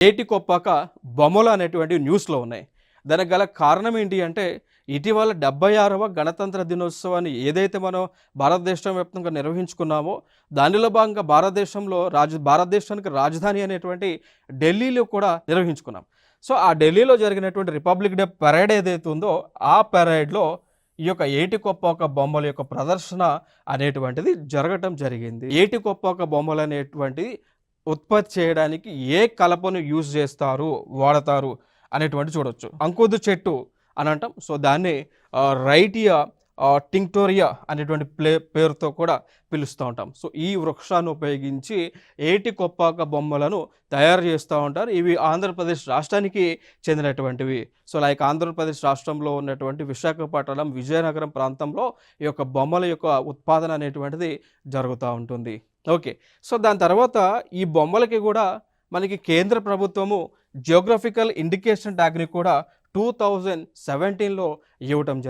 ఏటికొప్పాక బొమ్మలు అనేటువంటివి న్యూస్లో ఉన్నాయి. దానికి గల కారణం ఏంటి అంటే, ఇటీవల 76వ గణతంత్ర దినోత్సవాన్ని ఏదైతే మనం భారతదేశం వ్యాప్తంగా నిర్వహించుకున్నామో, దానిలో భాగంగా భారతదేశానికి రాజధాని అనేటువంటి ఢిల్లీలో కూడా నిర్వహించుకున్నాం. సో ఆ ఢిల్లీలో జరిగినటువంటి రిపబ్లిక్ డే పరేడ్ ఏదైతే ఉందో, ఆ పరేడ్లో ఈ యొక్క ఏటికొప్పాక బొమ్మల యొక్క ప్రదర్శన అనేటువంటిది జరగటం జరిగింది. ఏటికొప్పాక బొమ్మలు అనేటువంటిది ఉత్పత్తి చేయడానికి ఏ కలపను యూజ్ చేస్తారు, వాడతారు అనేటువంటి చూడొచ్చు. అంకుదు చెట్టు అని అంటాం. సో దాన్ని రైటియా టింక్టోరియా అనేటువంటి పేరుతో కూడా పిలుస్తూ ఉంటాం. సో ఈ వృక్షాన్ని ఉపయోగించి ఏటికొప్పాక బొమ్మలను తయారు చేస్తూ ఉంటారు. ఇవి ఆంధ్రప్రదేశ్ రాష్ట్రానికి చెందినటువంటివి. సో లైక్ ఆంధ్రప్రదేశ్ రాష్ట్రంలో ఉన్నటువంటి విశాఖపట్నం, విజయనగరం ప్రాంతంలో ఈ యొక్క బొమ్మల యొక్క ఉత్పాదన అనేటువంటిది జరుగుతూ ఉంటుంది. ఓకే. సో దాని తర్వాత ఈ బొమ్మలకి కూడా మనకి కేంద్ర ప్రభుత్వము జియోగ్రఫికల్ ఇండికేషన్ ట్యాగ్ని కూడా 2017లో ఇవ్వటం జరిగింది.